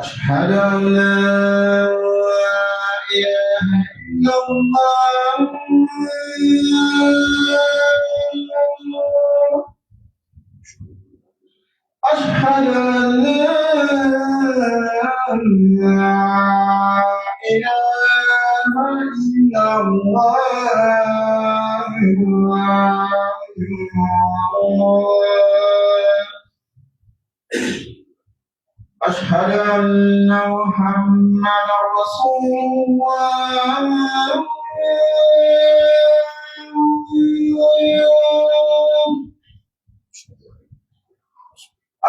أشهد أن لا إله إلا الله أشهد أن لا إله إلا الله أشهد أن محمدا رسول الله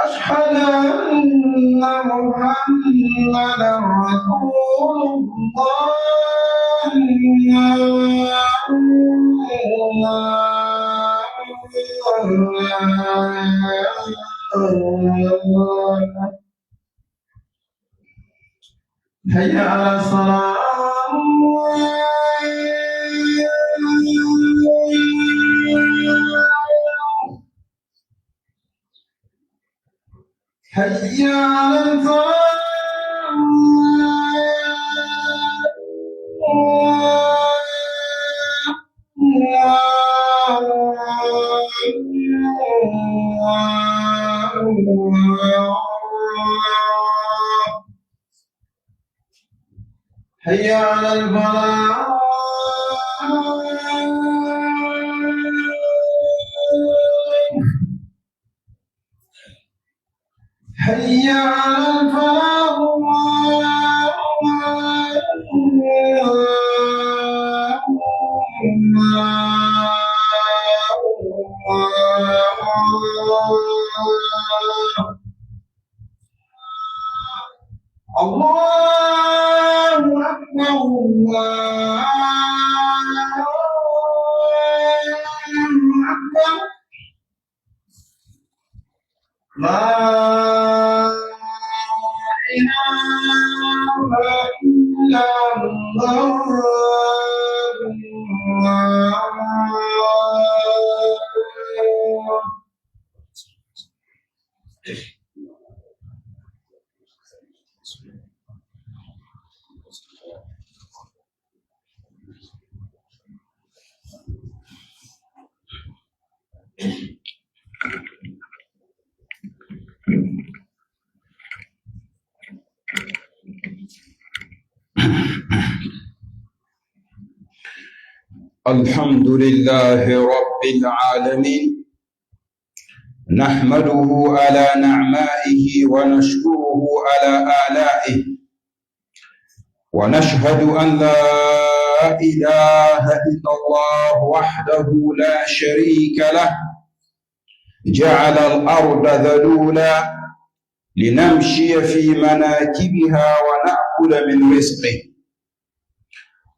أشهد أن محمدا رسول الله هيا على الصلاة هيا على هيا على الفلاح هيا على الفلاح الله أكبر الله أكبر لا إله إلا الله الحمد لله رب العالمين نحمده على نعمائه ونشكره على آلائه ونشهد أن لا إله إلا الله وحده لا شريك له جعل الأرض ذلولا لنمشي في مناكبها ونأكل من رزقه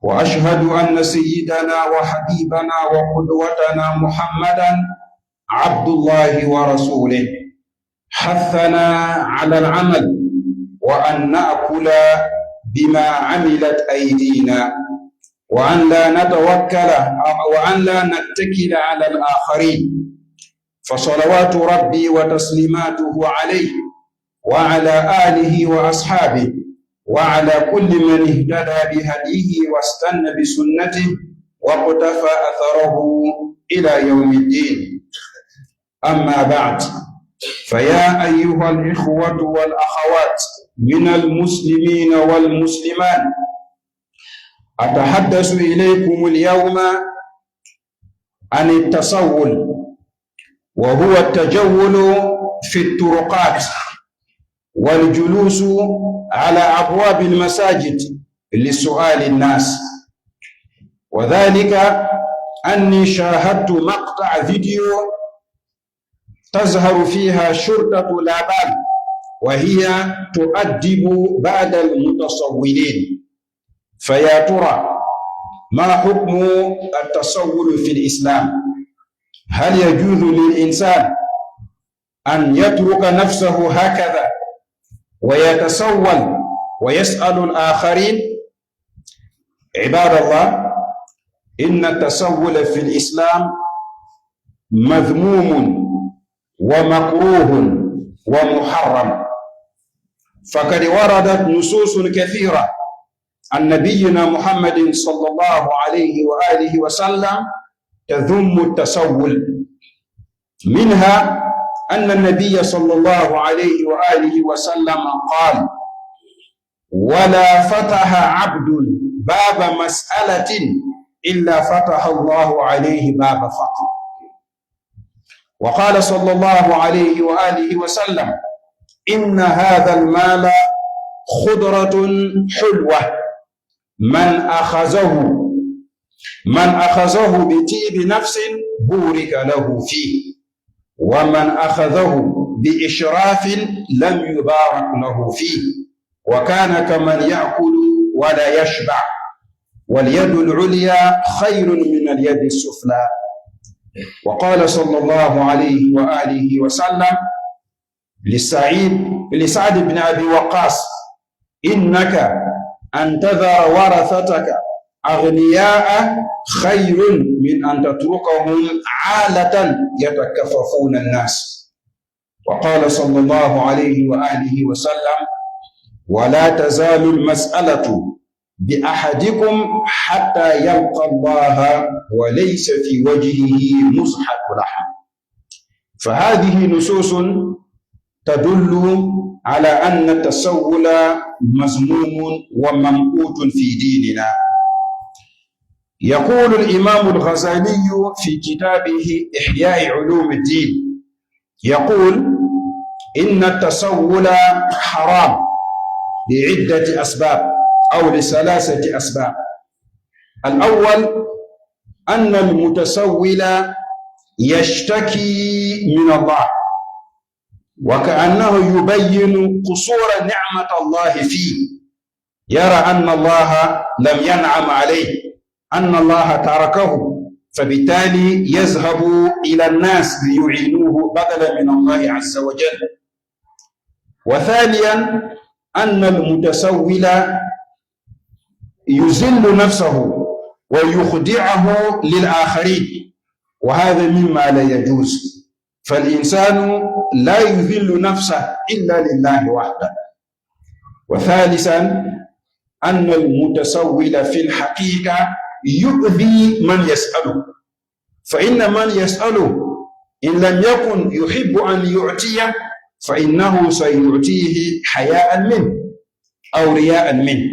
وأشهد أن سيدنا وحبيبنا وقدوتنا محمدا عبد الله ورسوله حثنا على العمل وأن نأكل بما عملت أيدينا وأن لا نتكل على الآخرين فصلوات ربي وتسليماته عليه وعلى آله وأصحابه وعلى كل من اهتدى بهديه واستنى بسنته واقتفى أثره إلى يوم الدين. أما بعد، فيا أيها الإخوة والأخوات من المسلمين والمسلمات، أتحدث إليكم اليوم عن التسول، وهو التجول في الطرقات والجلوس على أبواب المساجد لسؤال الناس، وذلك أني شاهدت مقطع فيديو تظهر فيها شرطة لا بال وهي تؤدب بعض المتسولين. فيا ترى ما حكم التسول في الإسلام؟ هل يجوز للإنسان أن يترك نفسه هكذا ويتسول ويسأل الآخرين. عباد الله، إن التسول في الإسلام مذموم ومكروه ومحرم، فقد وردت نصوص كثيرة عن نبينا محمد صلى الله عليه وآله وسلم تذم التسول. منها أن النبي صلى الله عليه وآله وسلم قال: ولا فتح عبد باب مسألة إلا فتح الله عليه باب فقر. وقال صلى الله عليه وآله وسلم: إن هذا المال خضرة حلوة، من أخذه بطيب نفس بورك له فيه، ومن أخذه بإشراف لم يبارك له فيه، وكان كمن يأكل ولا يشبع، واليد العليا خير من اليد السفلى. وقال صلى الله عليه وآله وسلم لسعد بن أبي وقاص: إنك أن تذر ورثتك أغنياء خير من أن تتركهم عالة يتكففون الناس. وقال صلى الله عليه وآله وسلم: ولا تزال المسألة بأحدكم حتى يلقى الله وليس في وجهه مزحة لحم. فهذه نصوص تدل على أن التسول مذموم وممقوت في ديننا. يقول الإمام الغزالي في كتابه إحياء علوم الدين، يقول: إن التسول حرام لعدة أسباب أو لثلاثة أسباب. الأول أن المتسول يشتكي من الله، وكأنه يبين قصور نعمة الله فيه، يرى أن الله لم ينعم عليه، أن الله تركه، فبالتالي يذهب إلى الناس ليعينوه بدلا من الله عز وجل. وثانيا أن المتسول يذل نفسه ويخدعه للآخرين، وهذا مما لا يجوز، فالإنسان لا يذل نفسه إلا لله وحده. وثالثا أن المتسول في الحقيقة يؤذي من يسأله، فإن من يسأله إن لم يكن يحب أن يعطيه فإنه سيعطيه حياء منه أو رياء منه،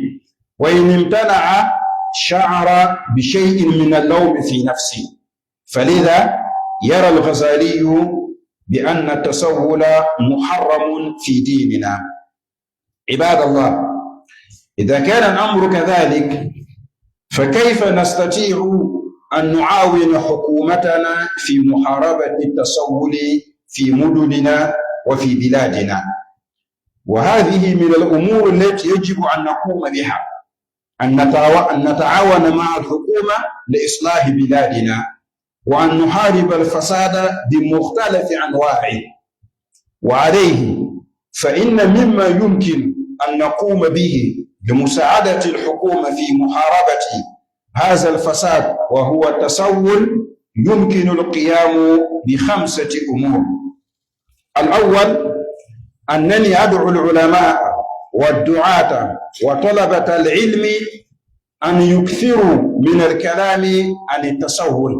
وإن امتنع شعر بشيء من اللوم في نفسه. فلذا يرى الغزالي بأن التسول محرم في ديننا. عباد الله، إذا كان الأمر كذلك فكيف نستطيع أن نعاون حكومتنا في محاربة التسول في مدننا وفي بلادنا؟ وهذه من الأمور التي يجب أن نقوم بها، أن نتعاون مع الحكومة لإصلاح بلادنا، وأن نحارب الفساد بمختلف أنواعه. وعليه فإن مما يمكن أن نقوم به لمساعدة الحكومة في محاربة هذا الفساد وهو التسول يمكن القيام ب5 أمور. الأول، أنني أدعو العلماء والدعاة وطلبة العلم أن يكثروا من الكلام عن التسول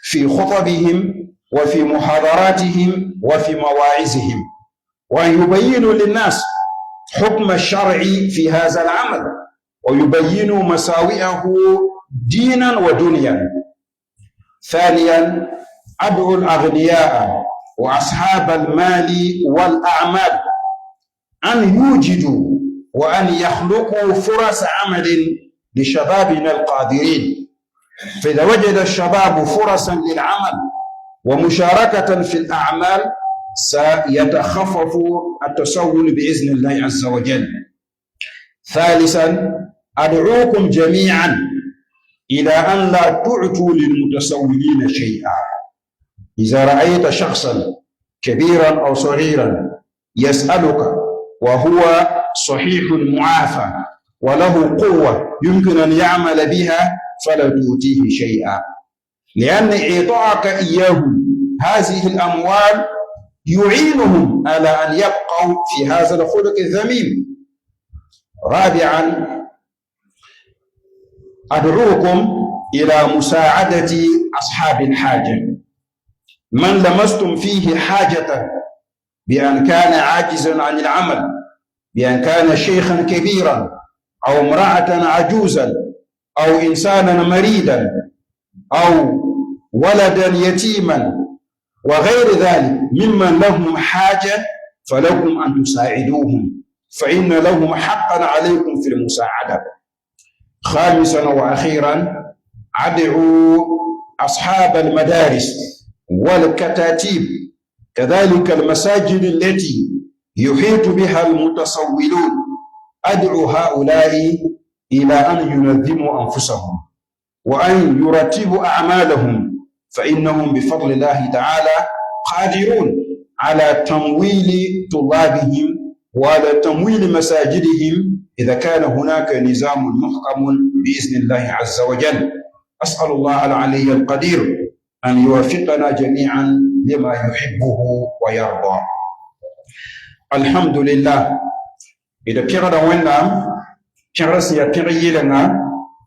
في خطبهم وفي محاضراتهم وفي مواعظهم، وأن يبينوا للناس حكم الشرع في هذا العمل، ويبينوا مساوئه دينا ودنيا. ثانيا، أدعو الأغنياء وأصحاب المال والأعمال أن يوجدوا وأن يخلقوا فرص عمل لشبابنا القادرين، فإذا وجد الشباب فرصا للعمل ومشاركة في الأعمال سيتخفف التسول بإذن الله عز وجل. ثالثا، أدعوكم جميعا إلى أن لا تعطوا للمتسولين شيئا. إذا رأيت شخصا كبيرا أو صغيرا يسألك وهو صحيح معافى وله قوة يمكن أن يعمل بها فلا تؤتيه شيئا، لأن إعطاءك إياه هذه الأموال يعينهم على أن يبقوا في هذا الخلق الذميم. رابعا، أدعوكم إلى مساعدة أصحاب الحاجة. من لمستم فيه حاجة بأن كان عاجزا عن العمل، بأن كان شيخا كبيرا أو امرأة عجوزا أو إنسانا مريدا أو ولدا يتيما وغير ذلك ممن لهم حاجة، فلكم أن تساعدوهم، فإن لهم حقا عليكم في المساعدة. خامسا وأخيرا، أدعو أصحاب المدارس والكتاتيب كذلك المساجد التي يحيط بها المتسولون، أدعو هؤلاء إلى أن ينظموا أنفسهم وأن يرتبوا أعمالهم، فإنهم بفضل الله تعالى قادرون على تمويل طلابهم وعلى تمويل مساجدهم إذا كان هناك نظام محكم بإذن الله عز وجل. أسأل الله العلي القدير أن يوفقنا جميعا لما يحبه ويرضى. الحمد لله. إذا بيغدا وينام بيغرس يا بيغيلنا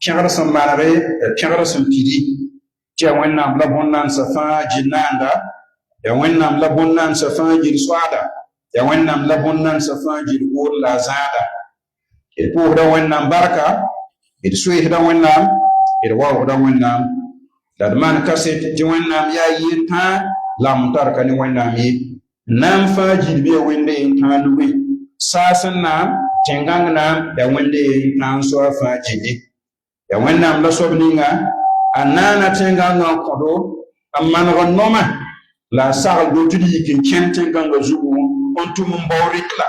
بيغرس مانري بيغرس مبيدي جا وينام لبونان سفا جناندا يا وينام لبونان سفا جيل سوادا يا وينام لبونان سفا جيل اور لازادا إذا بوغدا وينام بركة إذا سويهدا وينام إذا واغدا وينام لدمان كاسيت جي وينام يا ينتا لام تاركا ني وينام يي نام فا جيل بي ويندي ينتا نوي ساسن نام تنغان نام يا ويندي نام سوا فا جيل يا وينام لا سوبنيغا anana tenganga kodo amman gonoma la sagal do tudi kin tenganga zugu ontum mbawrikla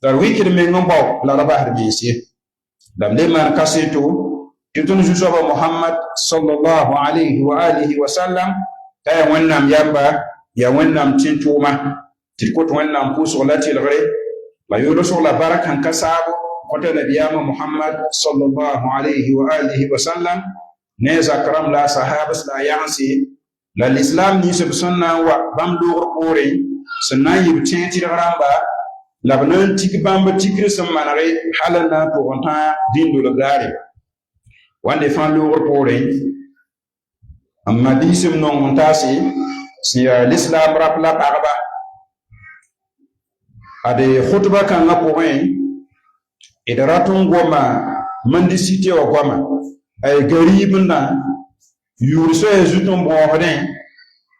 dar wikir me ngombaw la rabah bisi dam le man kaseto tutun jusoba muhammad sallallahu alayhi wa alihi wa sallam tay wonnam yamba ya wonnam tintuma tilkot wonnam pusolati lgre la yodo so la barakan kasabo kota nabiyama muhammad sallallahu alayhi wa alihi wa sallam نيزا كرام لا صحابة لا يعنسي لا الإسلام نيسب سنة وبام دور قوري سنة يبتين تيرغرامبا لبنان تيك بام تيكر سمانري حالنا تغنطا دين دولغاري وان دفان دور قوري أما ديسم نون منتاسي سي الإسلام راب لا باربا أدي خطبة كان نقوين إدراتون غوما مندي سيتي وغوما ay garibna yurso ezuton bohden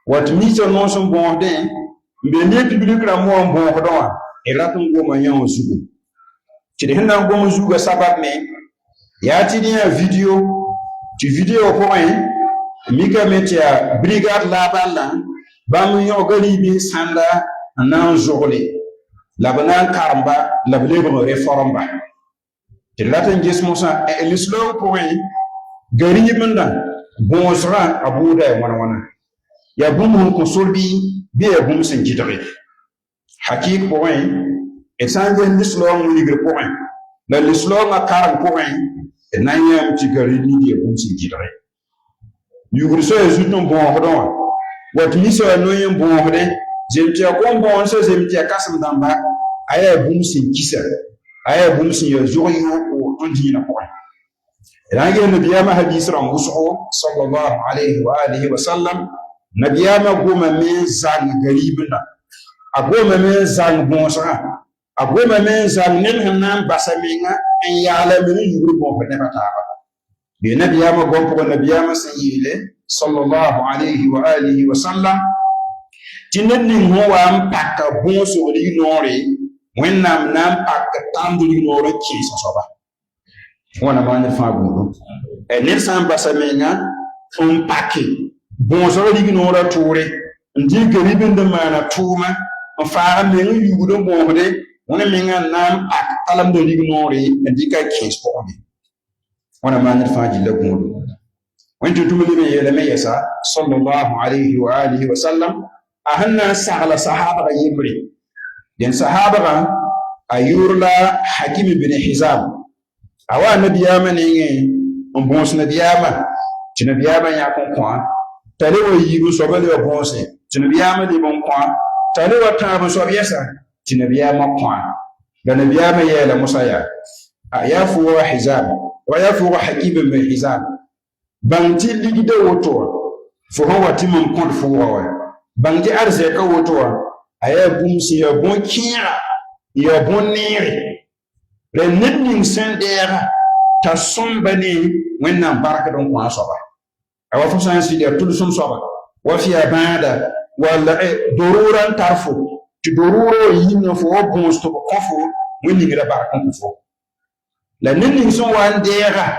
wat mito non son bohden be ne public ra mo bohdon iratum go manyan zugo ti hinna go mo zugo sabab me ya ti dia video ti video ko en mika metia brigade la balla bam yo garibi sanda nan zogole labanan karamba labele bo reformba ti latin gismosa l'islam ko en garibinda bonsra abuda wana ya bumun ko solbi bi ya bum sen jidre hakik point esanje l'islam ni gre point la l'islam akar point enanya ti garibi di bum sen jidre yugri so ezuton bon hodon wat miso no yen bon hode zemtia ko bon so zemtia kasam damba aya bum sen kisa aya bum sen yo zoyo ko ondina point رانجي نبيما حديث رموسه صلى الله عليه وآله وسلم نبيما قوم من زان غريبنا أقوم من زان بونسرا أقوم من زان نمهنام بسامينا إن يعلم من يغربون بنبتابا بنبيما قوم نبيما سيئلي صلى الله عليه وآله وسلم تنين هو أمباك بونسو لنوري وإنام نامباك تاندو لنوري كيسا صبا wana bande fabugo e nirsan basamenga fon pake bonzo lignora toure ndi garibin de mana tuma fa men yugo bonde wona menga nam ak talam do lignore ndi ka kins pombe wana bande faji lagudo wanto tumuli me yele me yasa sallallahu alayhi wa alihi wa sallam ahanna sahla sahaba yimri den sahaba ayurla Hakim bin Hizam awa nabiyama ne mbons nabiyama ti nabiyama ya kon kwa tale wa yibu so bale wa bonse ti nabiyama li bon kwa tale wa tabu so yesa ti nabiyama kwa da nabiyama ya la Musa ya fu wa Hizam wa ya fu wa Hakim bin Hizam banti ligida woto fo ho wati mun kon fo wa banti arze ka woto aya bumsi ya bon kira ya bon nire le nidning sendera ta sombani wannan baraka don kwa soba awa fo sansi de tul sum soba wa fi abada wala doruran tarfu ti doruro yinno fo bon sto ko fo woni ngira baraka ko fo la nidning so wandera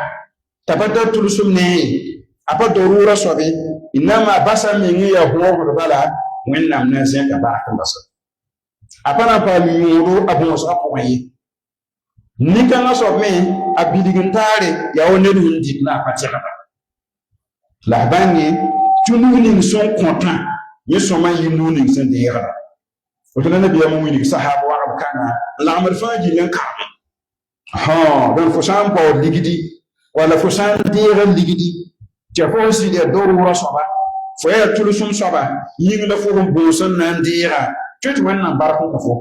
tabata tul sum ne apa dorura sobe inama basa mingi ya ho bala wannan nan sai ka baraka basa apana pa miuro abon so apoyi nika na so me abidigintare ya wonne dum dik na patira la bangi tunu ni son content ni so man yinu ni sen de yara o tana nabiya mu ni sahaba wa kana la amal faji len ka ha dan fo sam po ligidi wala fo sam de ligidi ti fo si de doru rasoba fo ya tulu sum soba yin la fo bo son nan dira tutu wannan barkun ka fo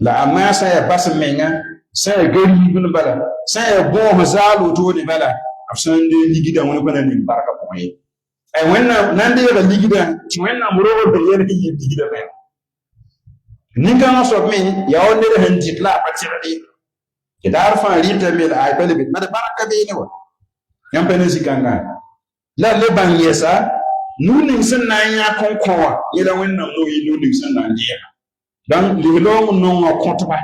la amma sa ya bas menga sa ya gari bin bala sa ya bo zalu to ni bala afsan de ligida woni bana ni barka ko yi ay wannan nan de la ligida ti wannan muro de yen ki ligida be ni kan so me ya wonde de han jitla patira de idar fa rita me ay bale bit mada baraka be ne wa yam pene sikanga la le ban yesa nunin sun nan ya konkowa ila wannan no yi nunin sun nan dia dan liglo mun no kontba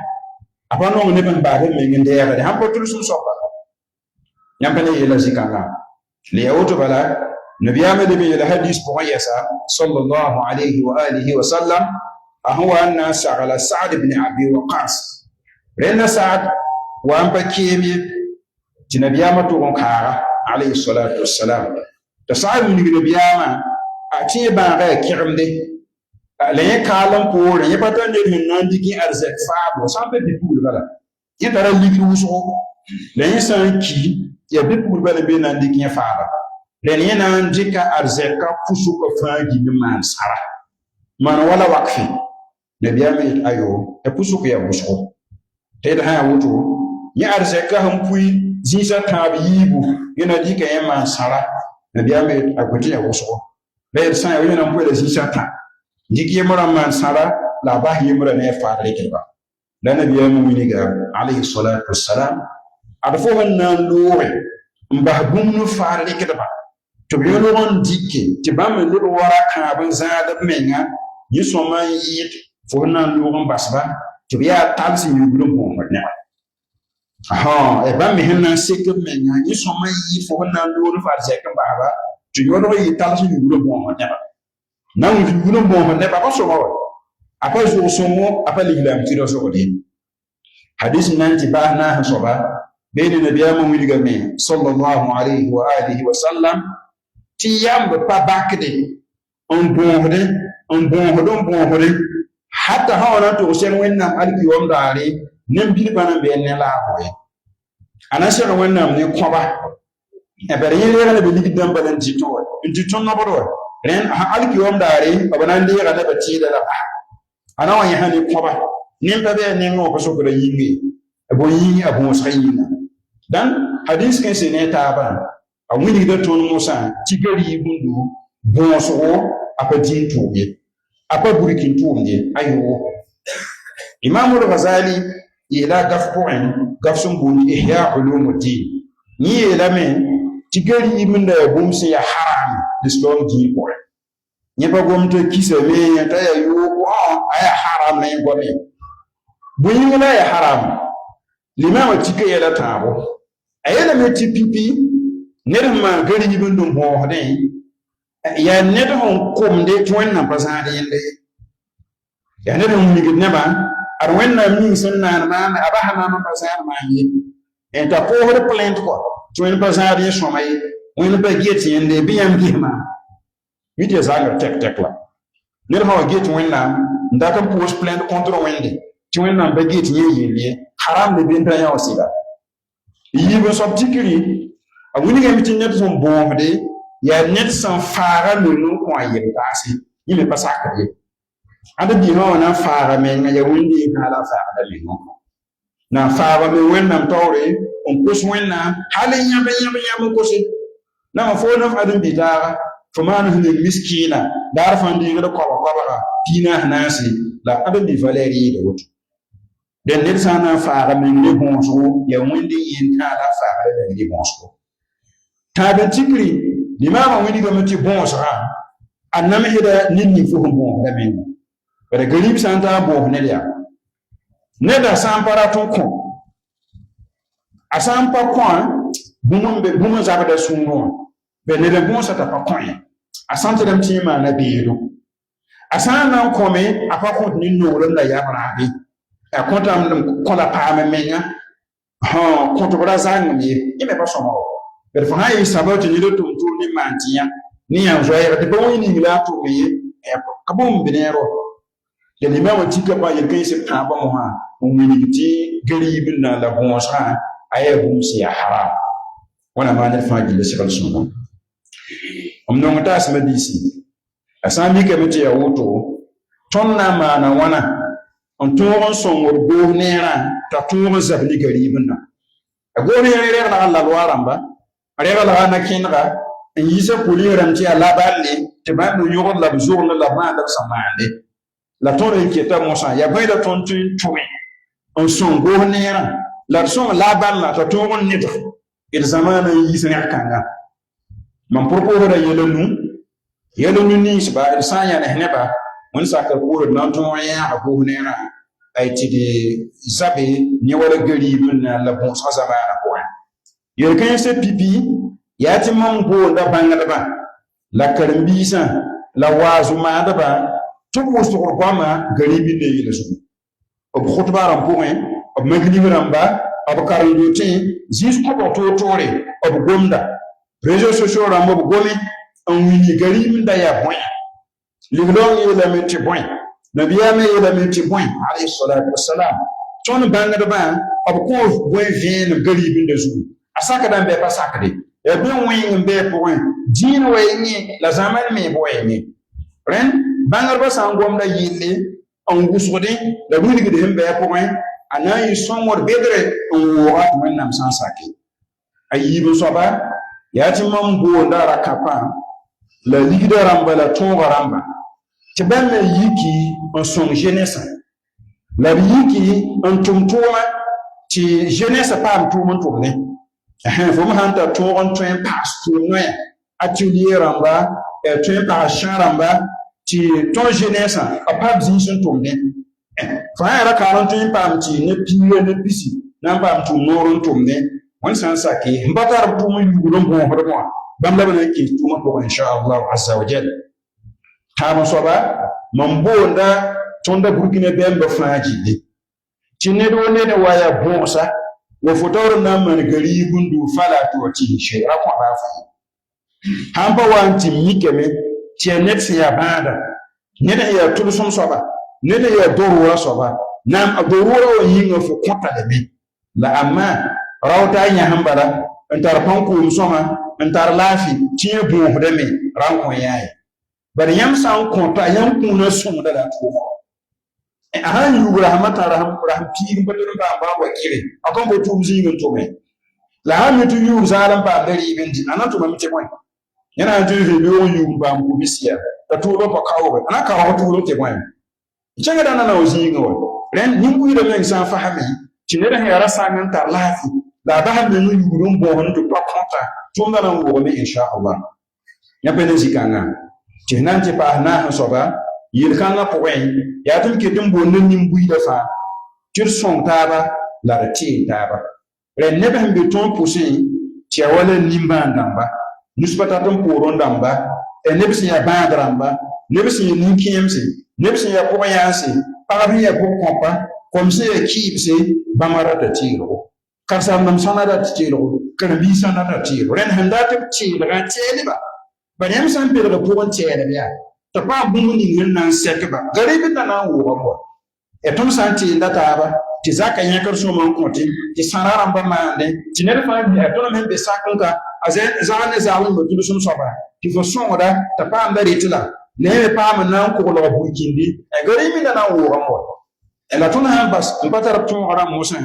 abano ne ban ba de me ngende ya de hampo tul sun soba yampane ila sikanga li yawto bala nabiyama de bi hadis po yasa sallallahu alayhi wa alihi wa sallam ahwa anna sa'ala sa'd ibn abi waqas rena sa'd wa ampa kemi tinabiyama to on kara alayhi salatu wassalam da sa'd ibn nabiyama ati ba ga kirmde la yakalam ko re patan de nan digi arzak faabo sambe bi pul bala yitara ligi wuso la yisan ki ya bi pul bala be nan digi faaba le ni nan dika arzaka pusu ko faagi bi man sara man wala waqfi nabiyami ayo e pusu ko ya wuso te da ha wuto ni arzaka han pui zisa tabiyibu yana dika ya man sara nabiyami akwati ya wuso le san ya yana pui da zisa ta jiki mura man sara la ba yimura ne faare kelba da nabiya mu'mini ga alayhi salatu wassalam adfo nan lore mba gumnu faare kelba to bi loron dikke ti ba me libo wara ka ban zada menga yi so man yit fo nan loron basba to biya tabsi ni gudun bon ne ha e ba me hinna sekke menga yi so man yit fo nan loron faare sekke ba ba to yo no yi tabsi ni gudun bon ne nan gudun bon ne ba ko so ba apa zo so mo apa liglam ti do so de hadis nan ti ba na so ba be ni nabiya mu wiga me sallallahu alayhi wa alihi wa sallam ti yamba pa bakde on bon hode hatta hawna to sen wenna alki wom daare nem bi bana be ne la boye ana sen wenna ne ko ba e bare yele ne be ligdam balan ti to na bodo ren alki wom daare abanan de ga da bati da la ana wa yani ko ba nim ta be ne ngo ko so ko yingi e bo yingi abo sayina dan hadis ken se ne ta ba a wini da ton musa ti gari bundu bon so apa din tobe apa burikin tobe ayo imam al-ghazali ila gafsun buni ihya ulumuddin ni ila men ti gari min da bumse ya haram islam di ko ni ba gomto kise me ta ya yo ko aya haram ne ko ne bunyi la ya haram limama tike ya la tabo ayela me ti pipi ned ma gari yibin dum ho de ya ned hon komde to wannan fasade yende ya ned hon mi gidne ba ar wannan min sunna ma abaha ma fasade ma yi en ta ko ho plaint ko to en fasade so mai wani ba geti yende biyam gima video zaga tek la ned ho geti wannan ndaka post plaint contre wende tɩ wẽnnaam pa get yẽ yeel ye haram le bɩ n ta yã wa sɩda yiib n soab tikri a wilgame tɩ ned sẽn bõosde yaa ned sẽn faaga lund n kõ a yel-taase yẽ me pa sakd ye ãd biisã wã na n faaga menga yaa wẽnd yẽnka la n faagda mengã na n faaga me wẽnnaam taoore n kos wẽnnaam hal n yãb n kose na n foo naf ad n bɩ taaga fo maan sẽn ning miskɩɩna daar fãn deegd koabga piinã naase la ad n bɩ valɛɛr yɩɩda woto den ned sã n na n faaga meng ne bõosgo yaa wẽnd n yẽnka la n faagda meng ne bõosgo tãab n tikri limaamã wilgame tɩ bõosgã a namsda ned ning fo sẽn bõosda menga bara gariib sã n taa boos ned yaa neda sã n pa rat n kõ a sã n pa kõ bũmb n zabda sũurẽ wã bɩ ned n bõosa t'a pa kõ ye a sã n tɩ dãmb tɩ yẽ maana beedo a sã n na n kõme a pa kõt ne noolem la yab rãabe a kõtame kõ la paame menga kõtb ra zangem ye yẽ me pa sõma wa bd fo sã n yɩ sãba tɩ ned a tʋm tʋʋm ne maan tɩ yã ne yãn zoɛɛga tɩ pa wẽ ning la a tʋme ye ka bũmb bɩ neer wa ya limaamã tika pa yel kãensẽ tãabã mosã n wilg tɩ gariib n na la bõosgã a yaa bũmb sẽn yaa haram wãna maa ned fãa gilla segl sõma m nong taasmã diisi a sã n mikame tɩ yaa woto tõnd na n maana wãna n tõog n sõngd goos neerã t'a tõog n zab ne gariibẽnã a goos neer reglga n lalwa rãmba reglga nakẽnega n yisa pʋlɩ rãmb tɩ yaa laballe tɩ bãmb n yõgd la b zʋgd la b maanda b sẽn maande la tõnd n keta mosã yaa bõe la tõnd tɩ n tʋme n sõng goos neerã la d sõng labãllã t'a tõog n nedg d zamaana n yiis rẽg kãnga mam pʋrpʋʋsda yɛla nu ninsba d sã n yãnes neba wẽnd sakr pʋʋsd na n tõog n yãaga goos neerã a tɩ d zabe ne wala gariib n na la bõosga zamaana pʋgẽ yel-kãensã pipi yaa tɩ mam boonda bãngdbã la karen-biisã la waazu maandbã tɩ b wʋsgr goamã gariib n le yɩla zugu b khʋtba rãmb pʋgẽ b magrib rãmba b karen-dotẽ zĩis kõbg toor-toore b gomda réseau sociaux rãmb b gome n wini gariib n da yaa bõe liglong yeelame tɩ bõe nabiyaamã yeelame tɩ bõe alayhi salatu wasalam tõnd bãngdbã b kõ bõe vẽenem gariib n da zugu a sakda n bɩ pa sakde yaa bɩ wẽng n bɩ pʋgẽ dĩin wa yẽ la zãman me bɩ wa yẽ rẽnd bãngdbã sã n gomda yɩlle n wʋsgdẽ la wilgd sẽn bɩ pʋgẽ a na n yɩ sõngd bedre n wooga tɩ wẽnnaam sã n sake a yiib n soaba yaa tɩ mam boonda ra-kãpã la ligda rãmba la tõoga rãmba tɩ bãmb me yiki n sõng jeunessã la b yiki n tʋm tʋʋma tɩ jeunessã paam tʋʋm n tʋmne fo m sãn tar tõog n tõe n pags tʋʋm noyã atelier rãmba tõe n pags sã rãmba tɩ tõnd jeunessã a paam zĩis n tʋmne fo sã yãra kaar n tõe n paam tɩ ne piiga ne pisi na n paam tʋʋm noor n tʋmne wẽnd sã n sake n pa tar b tʋʋm n yugd n bõosdb wã bãmb la b na n kɩs tʋʋmã pʋgẽ inchallahu aza wajal tãab n soaba mam boonda tõnda burkina bɛmba fãa gilli tɩ ned wa ned wa yaa bõosa wa fo taoor n na n maan gariib n dʋʋ fala tɩ wa tɩ ra kõ baa fa sãn pa wa n tɩ mikame tɩ yaa ned sẽn yaa bãada ned sẽn yaa tʋlsem soaba ned sẽn yaa dorʋʋra soaba nam a dorʋʋra wa yĩnga fo kõta lame la amma rao taa yãsem bala n tar pãn-koom sõma n tar laafɩ tɩ yẽ bõosdame ra n kõ yãa ye bala yãmb sã n kõta yãmb kũunã sõngda la a tʋʋma a sãn yug rasmã tã rasm piig n pa tʋd n paam baa wakɩre a kõn bo tʋʋm zĩig n tʋme la sãn mi tɩ yug zaal n paam da rɩɩb n dɩ a na tʋmame tɩ bõe yẽ na n tɩ vɩ beoog n yug n paam kʋ bɩsya t'a tʋʋdã pa kaoogẽ a na kaoog tʋʋdem tɩ bõe kẽngã dãna na wa zĩigẽ wa rẽnd nin-buiidã meng sã n fasme tɩ ned sẽn yaa ra sãng n tar laafɩ la a bas meng n yugd n bõosd tɩ pa kõta tʋʋmda na n wʋgme inchallah yã pa ne zĩ-kãngã tɩ f na n tɩ paas naasẽ soaba yel-kãngã pʋgẽ yaa tɩ m ket n boond nin-buiidã fãa tɩ d sõng taaba la d teel taaba rẽnd neb sẽn be tõnd pʋsẽ tɩ yaa wala nin-bãan dãmba nus pa tat n poorẽ dãmba neb sẽn yaa bãad rãmba neb sẽn yaa nin-kẽemse neb sẽn yaa pʋg-yãanse pagb sẽn yaa pʋg-kõpa kom sẽn yaa kiibse bãmb rata teelgo karsam-dãmb sõna rat teelgo karen-biig sõna rat teelgo rẽnd sẽn dat b teelgã tɛɛlba bara yãmb sã n pelg pʋgẽ tɛɛlb yaa t'a paam bũmb ning n na n sɛkba gariib t'a na n wʋgam wa et tõnd sã n tɩɩnda taaba tɩ zaka yãkr sõma n kõte tɩ sãra rãmba maande tɩ ned fãa tõnd me n be sakẽnga a zãg ne zaag n tʋlsem soaba tɩ fo sõngda t'a paamda rɩt la ne me paam n na n koglg burkĩndi garɩɩmẽ da na n wʋʋgã wa la tõnd sã n bas n pa tar b tõog rãmb mosã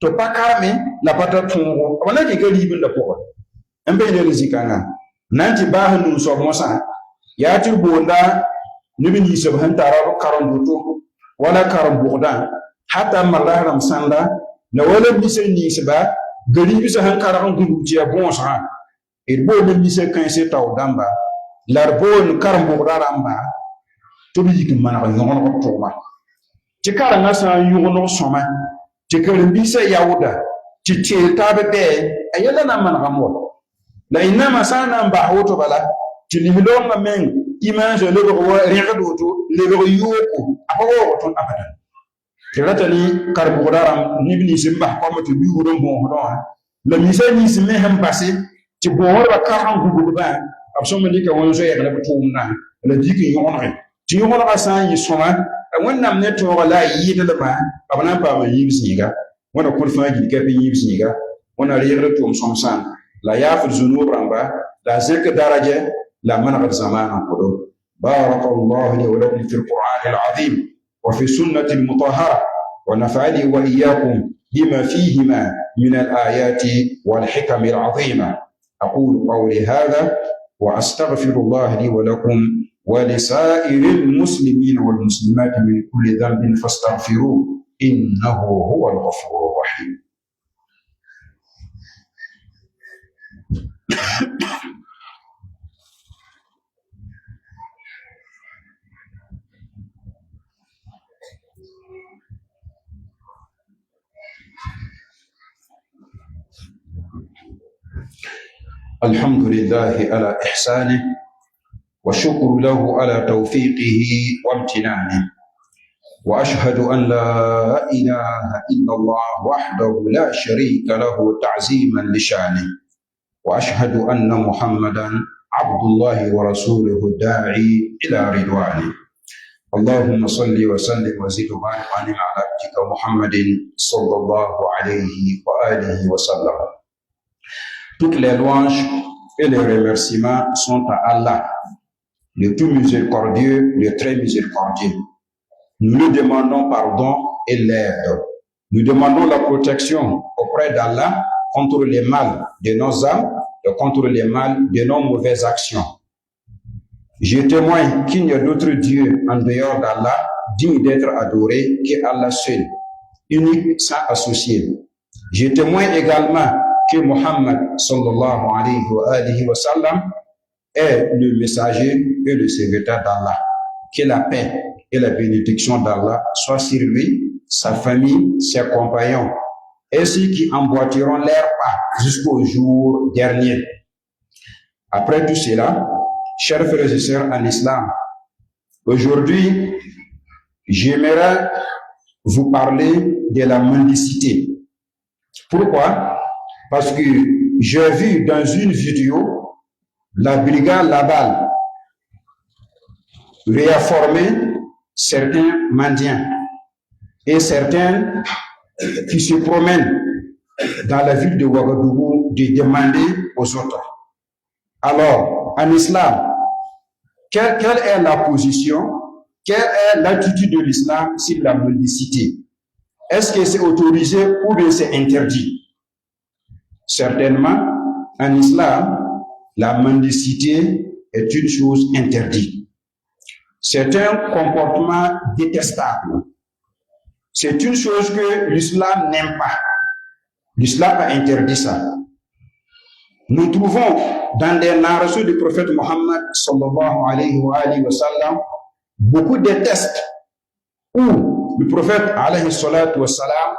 tɩ pa karme la pa tar tõogo b na kɩ garɩɩb n la pʋgã n be ne zĩ-kãngã na n tɩ baas n nung soab mosã yaa tɩ boonda neb ninsb sẽn tara b karen-doto wala karen-bʋgdã hata marda rãmb sãnda la wala bisa ninsba garɩɩbsã sẽn karg n gũlg tɩ ya bõosgã d boond n bisa kãense tao dãmba la d boond karen-bʋgda rãmba tɩ b yik n maneg yõgeneg b tʋʋma tɩ karengã sã n yõgeneg sõma tɩ karen-biisã yaooda tɩ teel taab bɩ a yɛla na n manegame wa la yĩnnãmbã sã n na n baas woto bala tɩ lislgmã meng imaan zoa lebg wa rẽgd woto lebg yooko a pa waoogo tõnd abadan tɩ rata ne karen-bʋgda rãmb neb nins n bas kɔma tɩ biugd n bõosdẽ wã la misa nins me sẽn base tɩ bõosdbã karg n gubgbã b sõm n dɩka wẽn zoɛɛg ne b tʋʋmdã la dik n yõgenege tɩ yõgenegã sã n yɩ sõma wẽnnaam ne tõoga la a yɩɩdlmã b na n paama yĩib zĩiga wẽna kõd fãa gil kɛp n yĩib zĩiga wẽna reegd tʋʋm sõmsã la yaafd zunub rãmba la zẽk darajɛ la manegd zamaana n kodo بارك الله لي ولكم في القرآن العظيم وفي السنة المطهرة ونفعني وإياكم بما فيهما من الآيات والحكم العظيمة أقول قولي هذا وأستغفر الله لي ولكم ولسائر المسلمين والمسلمات من كل ذنب فاستغفروه إنه هو الغفور الرحيم. الحمد لله على إحسانه والشكر له على توفيقه وامتنانه وأشهد أن لا إله إلا الله وحده لا شريك له تعظيما لشانه وأشهد أن محمدا عبد الله ورسوله الداعي إلى رضوانه اللهم صل وسلم وزد وبارك على عبدك محمد صلى الله عليه وآله وسلم. Toutes les louanges et les remerciements sont à Allah, le tout miséricordieux, le très miséricordieux. Nous lui demandons pardon et l'aide. Nous demandons la protection auprès d'Allah contre les mal de nos âmes et contre les mal de nos mauvaises actions. Je témoigne qu'il n'y a d'autre Dieu en dehors d'Allah digne d'être adoré qu'Allah seul, unique sans associé. Je témoigne également que Muhammad sallallahu alayhi wa sallam est le messager et le serviteur d'Allah. Que la paix et la bénédiction d'Allah soient sur lui, sa famille, ses compagnons, et ceux qui emboîteront leur pas jusqu'au jour dernier. Après tout cela, chers frères et sœurs en islam, aujourd'hui, j'aimerais vous parler de la mendicité. Pourquoi? Parce que j'ai vu dans une vidéo la brigade Laval réformer certains mendiants et certains qui se promènent dans la ville de Ouagadougou de demander aux autres. Alors, en islam, quelle est la position, quelle est l'attitude de l'islam sur la mendicité? Est-ce que c'est autorisé ou bien c'est interdit? Certainement, en islam, la mendicité est une chose interdite. C'est un comportement détestable. C'est une chose que l'islam n'aime pas. L'islam a interdit ça. Nous trouvons dans les narrations du prophète Mohammed sallallahu alayhi wa sallam beaucoup de textes où le prophète alayhi salatu wa sallam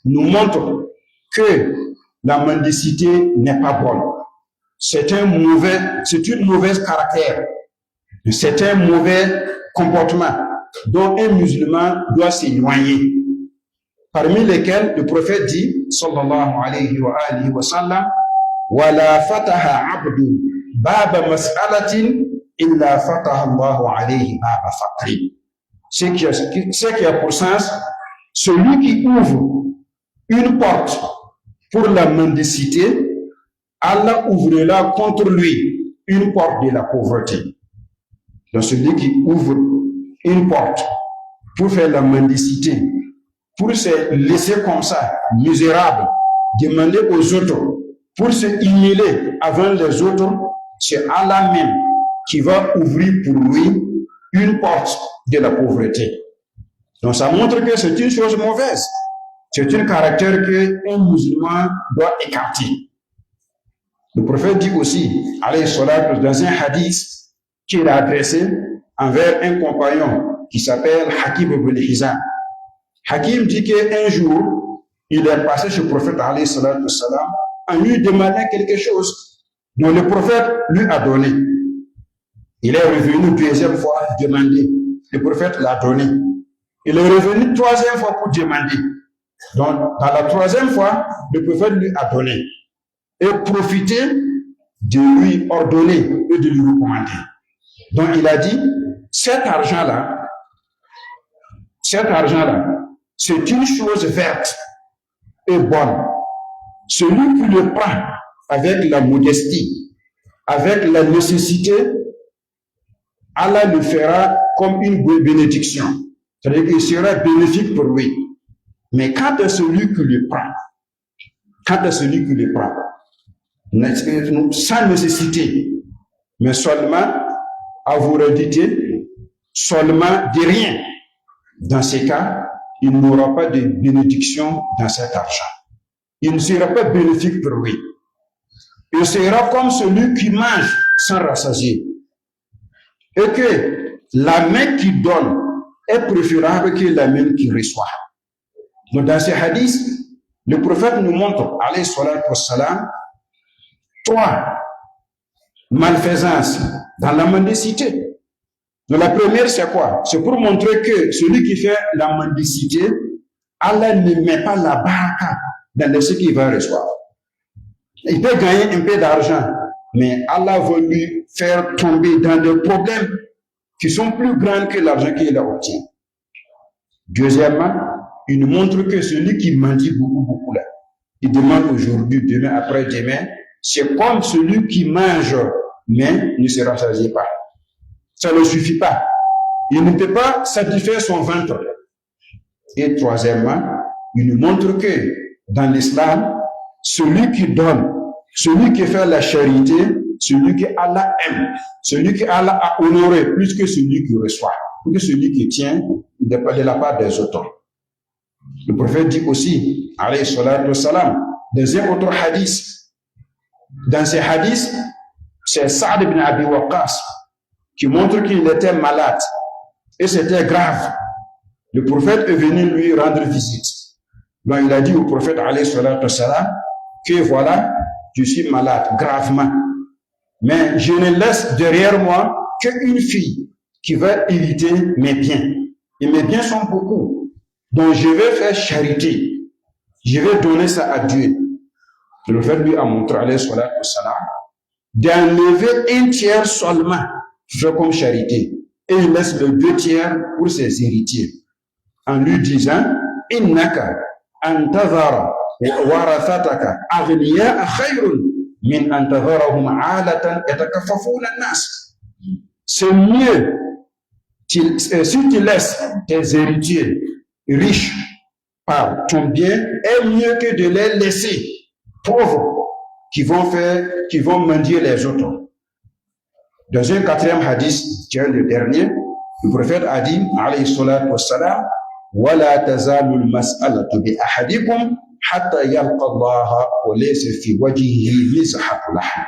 nous montre que la mendicité n'est pas bonne. C'est une mauvaise caractère. C'est un mauvais comportement dont un musulman doit s'éloigner. Parmi lesquels le prophète dit, sallallahu alayhi wa sallam, وَلَا فَتَحَ عَبْدٌ بَابَ مَسْأَلَةٍ إِلَّا فَتَحَ اللَّهُ عَلَيْهِ بَابَ فَقْرٍ. ce qui a pour sens, celui qui ouvre une porte pour la mendicité, Allah ouvrira contre lui une porte de la pauvreté. Donc celui qui ouvre une porte pour faire la mendicité, pour se laisser comme ça, misérable, demander aux autres, pour se humilier avant les autres, c'est Allah même qui va ouvrir pour lui une porte de la pauvreté. Donc ça montre que c'est une chose mauvaise. C'est un caractère qu'un musulman doit écarter. Le prophète dit aussi, alayhi salatu, dans un hadith qu'il a adressé envers un compagnon qui s'appelle Hakim ibn Hizam. Hakim dit qu'un jour, il est passé chez le prophète alayhi salatu wassalam en lui demandant quelque chose dont le prophète lui a donné. Il est revenu deuxième fois demander. Le prophète l'a donné. Il est revenu troisième fois pour demander. Donc, dans la troisième fois, le prophète lui a donné. Et profiter de lui ordonner et de lui recommander. Donc, il a dit, cet argent-là, c'est une chose verte et bonne. Celui qui le prend avec la modestie, avec la nécessité, Allah le fera comme une bénédiction. C'est-à-dire qu'il sera bénéfique pour lui. Mais quand est celui qui le prend, sans nécessité, mais seulement à vous rediter, seulement de rien, dans ces cas, il n'aura pas de bénédiction dans cet argent. Il ne sera pas bénéfique pour lui. Il sera comme celui qui mange sans rassasier. Et que la main qui donne est préférable que la main qui reçoit. Donc dans ces hadiths, le prophète nous montre, alayhi salatu wassalam, trois malfaisances dans la mendicité. Donc la première, c'est quoi? C'est pour montrer que celui qui fait la mendicité, Allah ne met pas la baraka dans ce qu'il va recevoir. Il peut gagner un peu d'argent, mais Allah va lui faire tomber dans des problèmes qui sont plus grands que l'argent qu'il a obtenu. Deuxièmement, il nous montre que celui qui mendie beaucoup là, il demande aujourd'hui, demain, après-demain, c'est comme celui qui mange, mais ne se rassasie pas. Ça ne suffit pas. Il ne peut pas satisfaire son ventre. Et troisièmement, il nous montre que dans l'islam, celui qui donne, celui qui fait la charité, celui que Allah aime, celui que Allah a honoré plus que celui qui reçoit, plus que celui qui tient de la part des autres. Le prophète dit aussi, alayhi salatu wassalam, dans un autre hadith, dans ces hadiths, c'est Sa'd ibn Abi Waqqas qui montre qu'il était malade et c'était grave. Le prophète est venu lui rendre visite. Donc il a dit au prophète alayhi salatu wassalam que voilà, je suis malade gravement, mais je ne laisse derrière moi qu'une fille qui va hériter mes biens. Et mes biens sont beaucoup. Donc je vais faire charité. Je vais donner ça à Dieu. Le prophète lui a montré, alayhi salatu wassalam, d'enlever un tiers seulement, fait comme charité. Et il laisse le 2 tiers pour ses héritiers. En lui disant, innaka antazara warathataka aghniya khayrun min antazarahum alatan yatakaffafuna an-nas. C'est mieux si tu laisses tes héritiers riches par ton bien, est mieux que de les laisser pauvres qui vont mendier les autres. Dans un 4e hadith, qui est le dernier, le prophète a dit, alayhi salatu wassalam, وَلَا تَزَالُ الْمَسْأَلَةُ بِأَحَدِكُمْ حَتَّى يَلْقَى اللَّهَ وَلَيْسَ فِي وَجْهِهِ مِزْحَةُ لَحْمٍ.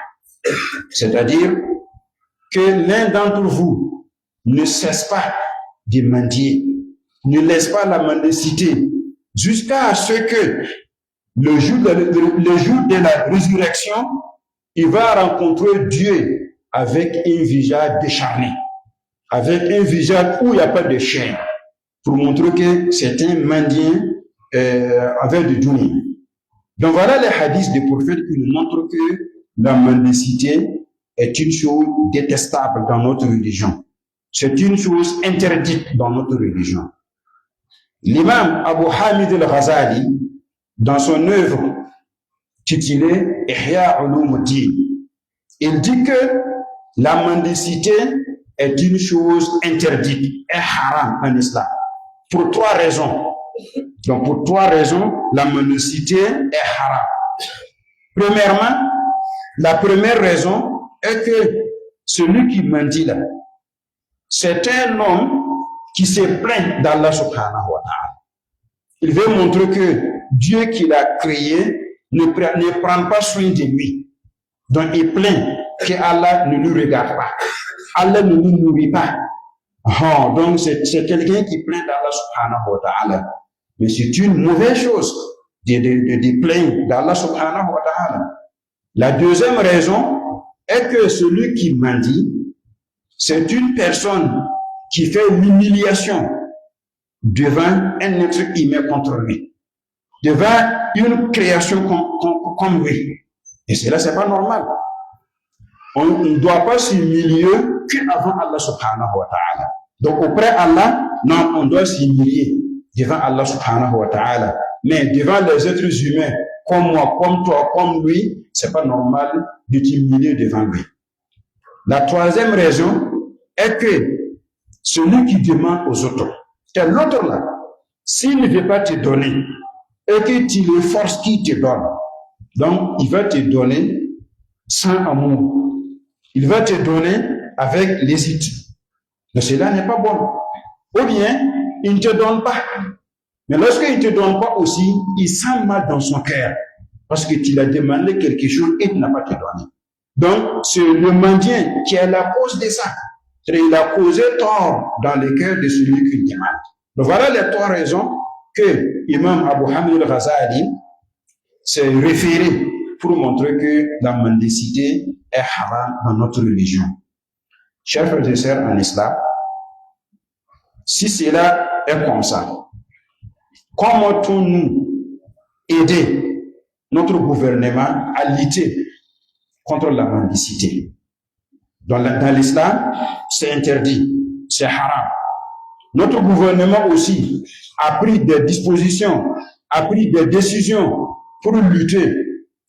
C'est-à-dire que l'un d'entre vous ne cesse pas de mendier, ne laisse pas la mendicité, jusqu'à ce que le jour de la résurrection, il va rencontrer Dieu avec un visage décharné, avec un visage où il n'y a pas de chair, pour montrer que c'est un mendiant avec du dunya. Donc voilà les hadiths des prophètes qui nous montrent que la mendicité est une chose détestable dans notre religion. C'est une chose interdite dans notre religion. L'imam Abu Hamid al-Ghazali, dans son œuvre titulée Ihya Ulumuddin, il dit que la mendicité est une chose interdite, est haram en islam, pour 3 raisons. Donc pour 3 raisons, la mendicité est haram. Premièrement, la première raison est que celui qui mendie là, c'est un homme qui se plaint d'Allah subhanahu wa ta'ala. Il veut montrer que Dieu qui l'a créé ne prend pas soin de lui. Donc il plaint que Allah ne lui regarde pas. Allah ne lui nourrit pas. Donc c'est quelqu'un qui plaint d'Allah subhanahu wa ta'ala. Mais c'est une mauvaise chose de plaindre d'Allah subhanahu wa ta'ala. La deuxième raison est que celui qui mendie, c'est une personne qui fait l'humiliation devant un être humain contre lui, devant une création comme lui. Et cela, c'est pas normal. On ne doit pas s'humilier qu'avant Allah subhanahu wa ta'ala. Donc, auprès d'Allah, non, on doit s'humilier devant Allah subhanahu wa ta'ala. Mais devant les êtres humains, comme moi, comme toi, comme lui, c'est pas normal de t'humilier devant lui. La troisième raison est que celui qui demande aux autres, que l'autre là, s'il ne veut pas te donner, et que tu le forces qu'il te donne, donc il va te donner sans amour. Il va te donner avec l'hésite. Mais cela n'est pas bon. Ou bien, il ne te donne pas. Mais lorsqu'il ne te donne pas aussi, il sent mal dans son cœur. Parce que tu l'as demandé quelque chose et il n'a pas te donné. Donc, c'est le mendiant qui est la cause de ça. Il a causé tort dans le cœur de celui qui demande. Donc, voilà les 3 raisons que l'imam Abu Hamid al-Ghazali s'est référé pour montrer que la mendicité est haram dans notre religion. Chers frères et sœurs en islam, si cela est comme ça, comment peut-on aider notre gouvernement à lutter contre la mendicité? Dans l'islam, c'est interdit, c'est haram. Notre gouvernement aussi a pris des dispositions, a pris des décisions pour lutter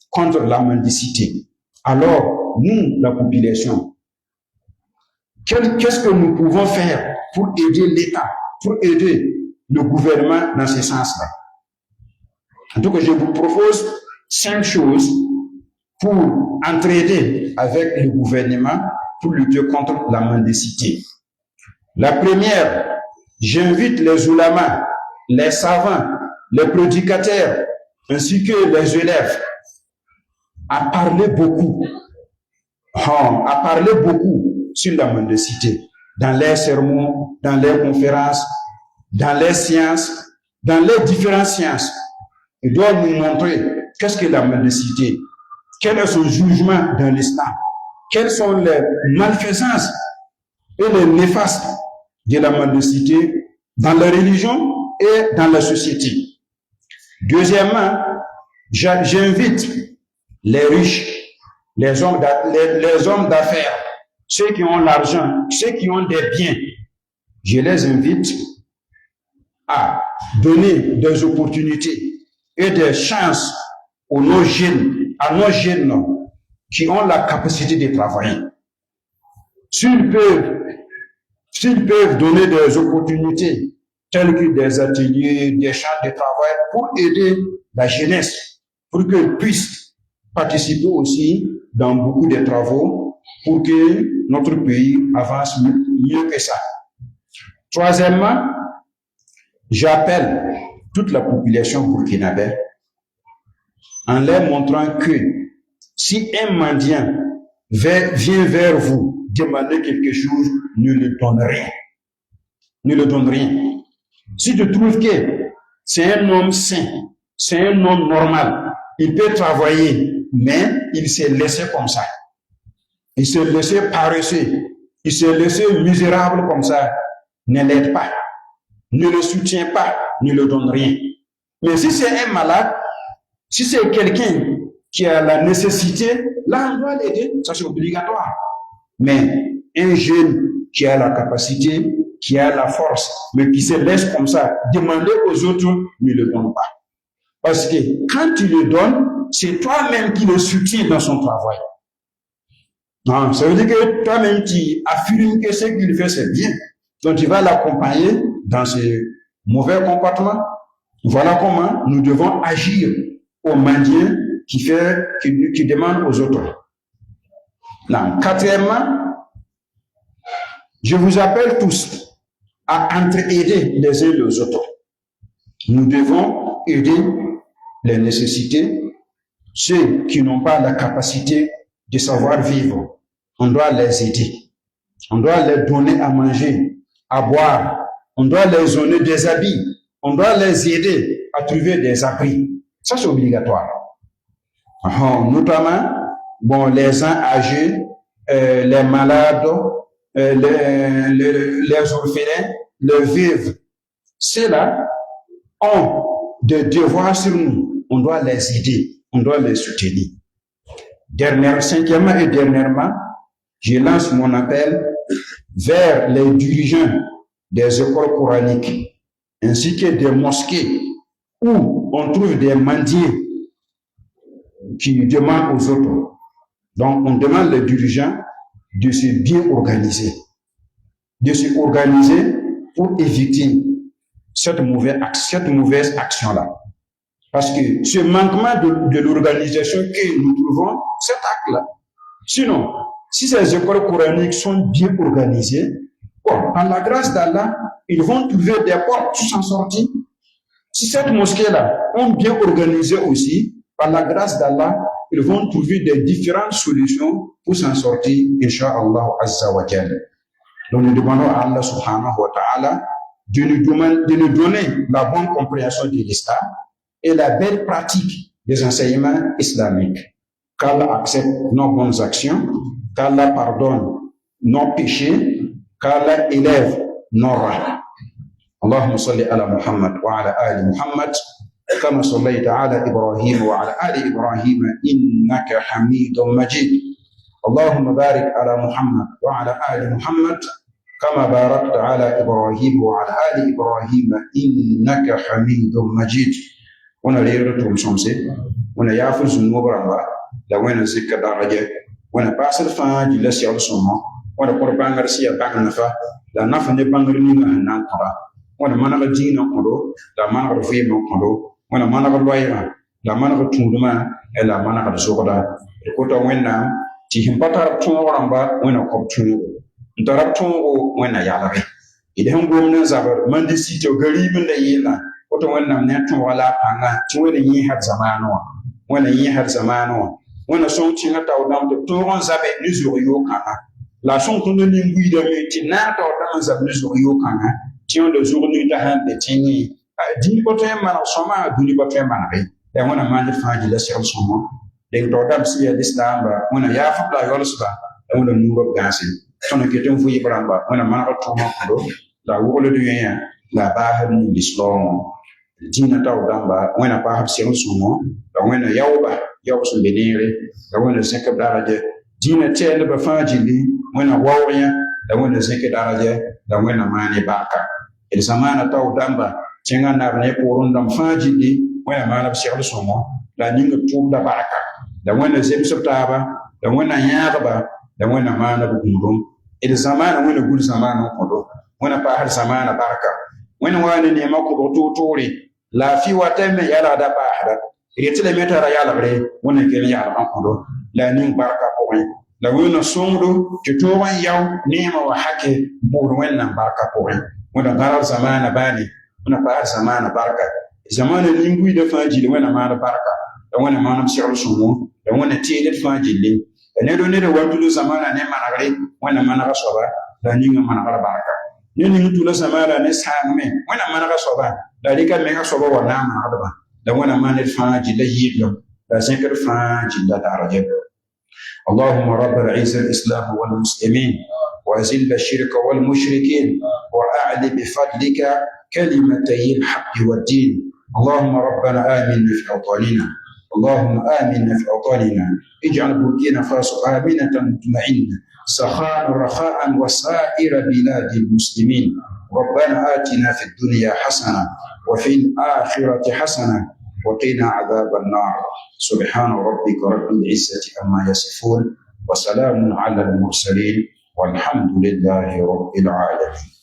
contre la mendicité. Alors, nous, la population, qu'est-ce que nous pouvons faire pour aider l'État, pour aider le gouvernement dans ce sens-là? En tout cas, je vous propose 5 choses pour entraider avec le gouvernement pour lutter contre la mendicité. La première, j'invite les ulamas, les savants, les prédicateurs, ainsi que les élèves à parler beaucoup sur la mendicité, dans les sermons, dans les conférences, dans les sciences, dans les différentes sciences. Ils doivent nous montrer qu'est-ce que la mendicité, quel est son jugement dans l'islam, quelles sont les malfaisances et les néfastes de la mendicité dans la religion et dans la société. Deuxièmement, j'invite les riches, les hommes d'affaires, ceux qui ont l'argent, ceux qui ont des biens. Je les invite à donner des opportunités et des chances à nos jeunes qui ont la capacité de travailler. S'ils peuvent donner des opportunités telles que des ateliers, des champs de travail pour aider la jeunesse, pour qu'elle puisse participer aussi dans beaucoup de travaux pour que notre pays avance mieux que ça. Troisièmement, j'appelle toute la population burkinabé en leur montrant que si un mendiant vient vers vous demander quelque chose, ne lui donne rien. Ne lui donne rien. Si tu trouves que c'est un homme sain, c'est un homme normal, il peut travailler, mais il s'est laissé comme ça. Il s'est laissé paresseux. Il s'est laissé misérable comme ça. Ne l'aide pas. Ne le soutient pas. Ne le donne rien. Mais si c'est un malade, si c'est quelqu'un qui a la nécessité, là, on doit l'aider. Ça, c'est obligatoire. Mais un jeune qui a la capacité, qui a la force, mais qui se laisse comme ça demander aux autres, ne le donne pas. Parce que quand tu le donnes, c'est toi-même qui le soutiens dans son travail. Non, ça veut dire que toi-même tu affirmes que ce qu'il fait c'est bien. Donc tu vas l'accompagner dans ce mauvais comportement. Voilà comment nous devons agir au mendiant qui demande aux autres. Non. Quatrièmement, je vous appelle tous à entraider les uns les autres. Nous devons aider les nécessités, ceux qui n'ont pas la capacité de savoir vivre. On doit les aider. On doit les donner à manger, à boire. On doit les donner des habits. On doit les aider à trouver des abris. Ça, c'est obligatoire. Notamment, les gens âgés, les malades, les orphelins, les veuves. Ceux-là ont des devoirs sur nous. On doit les aider. On doit les soutenir. Cinquièmement et dernièrement, je lance mon appel vers les dirigeants des écoles coraniques ainsi que des mosquées où on trouve des mendiants qui demandent aux autres. Donc, on demande les dirigeants de se bien organiser, pour éviter cette mauvaise action-là. Parce que ce manquement de l'organisation que nous trouvons, cet acte-là. Sinon, si ces écoles coraniques sont bien organisées, par la grâce d'Allah, ils vont trouver des portes pour s'en sortir. Si cette mosquée-là est bien organisée aussi, par la grâce d'Allah, ils vont trouver des différentes solutions pour s'en sortir, Inch'Allah Azza wa Jalla. Donc nous demandons à Allah subhanahu wa ta'ala de nous donner la bonne compréhension de l'islam et la belle pratique des enseignements islamiques. Qu'Allah accepte nos bonnes actions, qu'Allah pardonne nos péchés, qu'Allah élève nos rangs. اللهم صل على محمد وعلى آل محمد كما صليت على إبراهيم وعلى آل إبراهيم إنك حميد مجيد اللهم بارك على محمد وعلى آل محمد كما باركت على إبراهيم وعلى آل إبراهيم إنك حميد مجيد ونريد شمسي ونيافر ذنوب ربا لوين زكا درجة ونباسل فاجي لسي الصوم ونقربان رسي بان نفا لا نفا نبان رنين هنان قرا wana manaka dina kondo la manaka fuyema kondo wana manaka loyra la manaka tunduma e la manaka sokoda e ko to wenna ti himpata tunwaramba wana ko tunwo ndara tunwo wana yalabe idan gomnan zabar mandi si to gari min da yila ko to wenna ne tun wala panga ti wani yi har zamano wana son ti ngata wadam to ron zabe ni zuriyo kana la son kun ni ngui da mi ti na to wadam zabe ni zuriyo kana ti on de journée de han de tini di ko to mana soma duni ko to mana be e wona mande faaji la sel soma de to dam si l'islam ba wona ya fa la yol suba e wona nuro gasi tono ke ton fu ibramba wona mana ko to ma ko la wolo de yen la ba ha ni l'islam dina taw damba wona ba ha sel soma da wona yaw so benere da wona sekab daraje dina tele ba faaji li wona wawya da wona sekab daraje da wona mane baka el zamana taw damba tinga na ne porun dam fajidi wala mana bishal somo la ninga tum da baraka da wona zem sabtaba da wona yaaba da wona mana bugundum el zamana wona gul zamana kodo wona pa har zamana baraka wona wani ne mako to tori la fi watame yala da ba hada retile metara yala bre wona ken yala kodo la ning baraka ko la wona songo to wan yaw nema wa hake bur wona baraka ko wona garar zamana bani wona par zamana baraka zamana lingui da faji da wona mana baraka da wona mana bishal sumo da wona tele faji le ne do ne da wadulo zamana ne mana gare wona mana ga soba da ninga mana ga baraka ne ninga tula zamana ne samme wona mana ga soba da rika me ga soba wona mana ga da wona mana faji la yido da sekar faji da daraja اللهم رب العزة الإسلام والمسلمين وأذل الشرك والمشركين وأعل بفضلك كلمتي الحق والدين اللهم ربنا آمنا في أوطاننا اللهم آمنا في أوطاننا، اجعل بوركينا فاسو آمنة مطمئنة سخاء رخاء وسائر بلاد المسلمين. ربنا آتنا في الدنيا حسنة وفي الآخرة حسنة وقنا عذاب النار. سبحان ربك رب العزة عما يصفون وسلام على المرسلين والحمد لله رب العالمين.